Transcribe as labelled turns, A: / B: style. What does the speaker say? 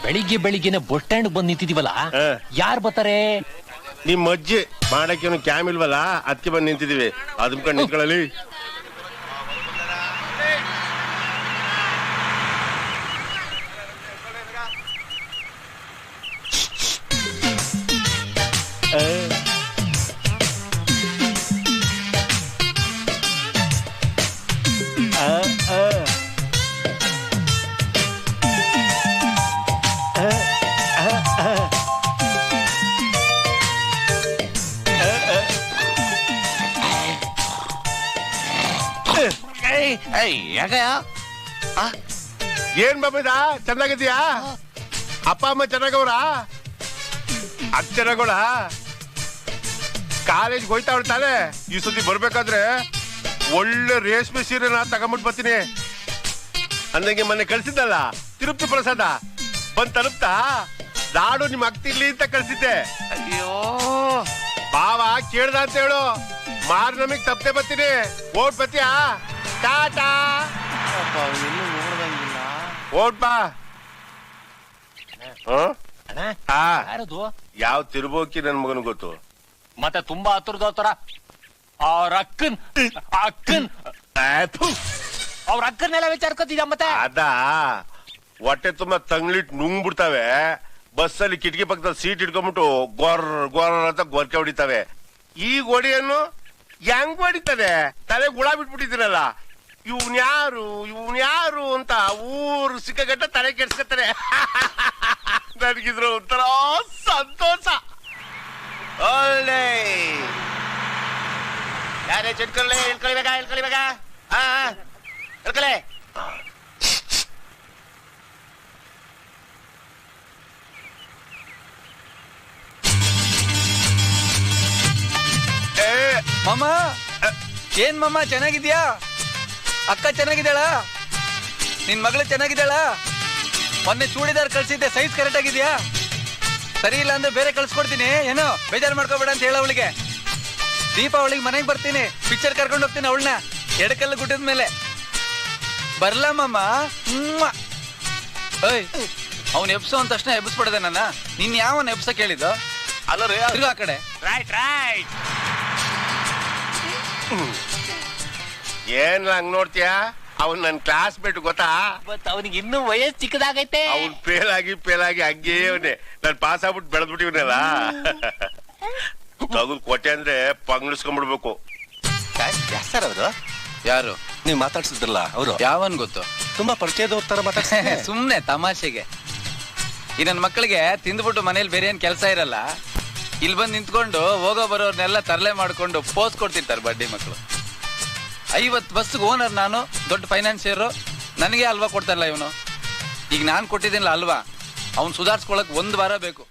A: ಬೆಳಿಗ್ಗೆ ಬೆಳಿಗ್ಗೆನೆ bus stand ಬಂದ್ ನಿಂತಿದೀವಲ್ಲ, ಯಾರು ಬರ್ತಾರೆ?
B: ನಿಮ್ ಅಜ್ಜಿ ಮಾಡಕ್ಕೆ ಕ್ಯಾಮ್ ಇಲ್ವಲ್ಲ, ಅದಕ್ಕೆ ಬಂದ್ ನಿಂತಿದೀವಿ. ಅದ್ಕೊಂಡ್ ನಿಂತ್ಕೊಳ್ಳಿ. ಏನ್ ಬಾಬದ ಚೆನ್ನಾಗಿದ್ಯಾ? ಅಪ್ಪ ಅಮ್ಮ ಚೆನ್ನಾಗವ್ರ? ಅದ್ ಚೆನ್ನಾಗೋಳ? ಕಾಲೇಜ್ ಹೋಯ್ತಾ ತಾನೆ? ಈ ಸತಿ ಬರ್ಬೇಕಾದ್ರೆ ಒಳ್ಳೆ ರೇಷ್ಮೆ ಸೀರೆನ ತಗೊಂಬಿಟ್ಟು ಬರ್ತೀನಿ. ಅಂದಂಗೆ ಮೊನ್ನೆ ಕಳ್ಸಿದ್ದಲ್ಲ ತಿರುಪ್ತಿ ಪ್ರಸಾದ ಬಂದ್ ತಲುಪ್ತಾ? ನಾಡು ನಿಮ್ ಅಕ್ತಿರ್ಲಿ ಅಂತ ಕಳ್ಸಿದ್ದೆ.
C: ಅಯ್ಯೋ
B: ಬಾವ ಕೇಳ್ದ ಅಂತ ಹೇಳು, ಮಾರ್ ನಮಗ್ ತಪ್ಪದೆ ಬರ್ತೀನಿ. ಓಟ್ ಬತ್ತೀಯಾ? ಟಾಟಾ. ಓಟ್ ಬಾ. ಯಾವ ತಿರುಬೋಕಿ ನನ್ ಮಗನ್ ಗೊತ್ತು?
A: ಮತ್ತೆ ತುಂಬಾ ಹತ್ರದೋತರ ಅವ್ರ ಅಕ್ಕನ್ನೆಲ್ಲ ವಿಚಾರ್ಕೊತಿದ್ದ. ಮತ್ತೆ
B: ಅದ ಹೊಟ್ಟೆ ತುಂಬಾ ತಂಗ್ಲಿಟ್ ನುಂಗ್ಬಿಡ್ತಾವೆ. ಬಸ್ಸಲ್ಲಿ ಕಿಟಕಿ ಪಕ್ಕದಲ್ಲಿ ಸೀಟ್ ಇಟ್ಕೊಂಡ್ಬಿಟ್ಟು ಗೊರ್ ಗೊರ್ ಅಂತ ಗೊರ್ಕೆ ಹೊಡಿತಾವೆ. ಈ ಗೋಡಿಯನ್ನು ಹೆಂಗ್ ಹೊಡಿತದೆ? ತಲೆ ಗುಳ ಬಿಟ್ಬಿಟ್ಟಿದ್ದೀರಲ್ಲ. ಇವ್ನ್ಯಾರು ಅಂತ ಊರು ಸಿಕ್ಕಗಟ್ಟ ತಲೆ ಕೆಡ್ಸ್ಕೊತಾರೆ. ನನಗಿದ್ರು ಒಂಥರ ಸಂತೋಷ.
C: ಒಳ್ಳೆ ಯಾರೇ ಚಿಟ್ಕೊಳ್ಳಿ ಹೇಳ್ಕೊಳಿಬೇಕ ಹೇಳ್ಕೊಳೆ.
D: ಮಾಮ ಏನ್ ಮಾಮ ಚೆನ್ನಾಗಿದ್ಯಾ? ಅಕ್ಕ ಚೆನ್ನಾಗಿದ್ದಾಳ? ನಿನ್ ಮಗಳು ಚೆನ್ನಾಗಿದ್ದಾಳ? ಮೊನ್ನೆ ಚೂಡಿದಾರ್ ಕಳ್ಸಿದ್ದೆ, ಸೈಜ್ ಕರೆಕ್ಟ್ ಆಗಿದ್ಯಾ? ಸರಿ ಇಲ್ಲ ಅಂದ್ರೆ ಬೇರೆ ಕಳ್ಸ್ಕೊಡ್ತೀನಿ. ಏನೋ ಬೇಜಾರು ಮಾಡ್ಕೋಬೇಡ ಅಂತ ಹೇಳ ಅವಳಿಗೆ. ದೀಪಾವಳಿಗೆ ಮನೆಗೆ ಬರ್ತೀನಿ, ಪಿಕ್ಚರ್ ಕರ್ಕೊಂಡು ಹೋಗ್ತೀನಿ ಅವಳನ್ನ ಎಡಕಲ್ಲು ಗುಡ್ಡದ ಮೇಲೆ. ಬರ್ಲಾ ಮಾಮ? ಓಯ್ ಅವ್ನು ಎಬ್ಸೋ ಅಂತ ತಕ್ಷಣ ಎಬ್ಸ್ಬಿಡದೆ ನನ್ನ. ನಿನ್ ಯಾವನ್ ಎಬ್ಸ ಕೇಳಿದ್ದು?
C: ಅಲ್ಲರಿ
D: ತಿರ್ಗಾ ಆ ಕಡೆ.
C: ರೈಟ್
B: ಏನ್ ಹಂಗ್ ನೋಡ್ತೀಯಾ? ಅವ್ನ್ ನನ್ ಕ್ಲಾಸ್ ಮೇಟ್ ಗೊತ್ತಾ?
A: ಅವನಿಗೆ ಇನ್ನೂ ವಯಸ್ಸು ಚಿಕ್ಕದಾಗೈತೆ.
B: ಅವ್ನ್ ಫೇಲ್ ಆಗಿ ಹಂಗೇ ಅವನೇ. ನಾನ್ ಪಾಸ್ ಆಗ್ಬಿಟ್ಟು ಬೆಳೆದ್ಬಿಟ್ಟಿವನಲ್ಲ. ತಗದ್ ಕೊಟ್ಟೆ ಅಂದ್ರೆ ಪಂಗ್ಳಿಸ್ಕೊಂಡ್ಬಿಡ್ಬೇಕು.
C: ಸರ್ ಅವರು
D: ಯಾರು
C: ನೀವ್ ಮಾತಾಡ್ಸಿದ್ರಲ್ಲ ಅವರು?
D: ಯಾವನ್ ಗೊತ್ತು?
C: ತುಂಬಾ ಪರಿಚಯದವ್ರ ತರ ಮಾತಾಡ್ತಾರೆ.
D: ಸುಮ್ನೆ ತಮಾಷೆಗೆ. ಈ ನನ್ ಮಕ್ಕಳಿಗೆ ತಿಂದ್ಬಿಟ್ಟು ಮನೇಲಿ ಬೇರೆ ಏನ್ ಕೆಲಸ ಇರಲ್ಲ, ಇಲ್ಲಿ ಬಂದು ನಿಂತ್ಕೊಂಡು ಹೋಗೋ ಬರೋರ್ನೆಲ್ಲ ತರಲೆ ಮಾಡ್ಕೊಂಡು ಪೋಸ್ ಕೊಡ್ತಿರ್ತಾರೆ ಬಡ್ಡಿ ಮಕ್ಕಳು. 50 ಬಸ್ಗೆ ಓನರ್ ನಾನು, ದೊಡ್ಡ ಫೈನಾನ್ಸಿಯರು. ನನಗೆ ಅಲ್ವಾ ಕೊಡ್ತಾರಲ್ಲ ಇವನು. ಈಗ ನಾನು ಕೊಟ್ಟಿದ್ದೀನಲ್ಲ ಅಲ್ವಾ, ಅವ್ನು ಸುಧಾರಿಸ್ಕೊಳಕ್ 1 ವಾರ ಬೇಕು.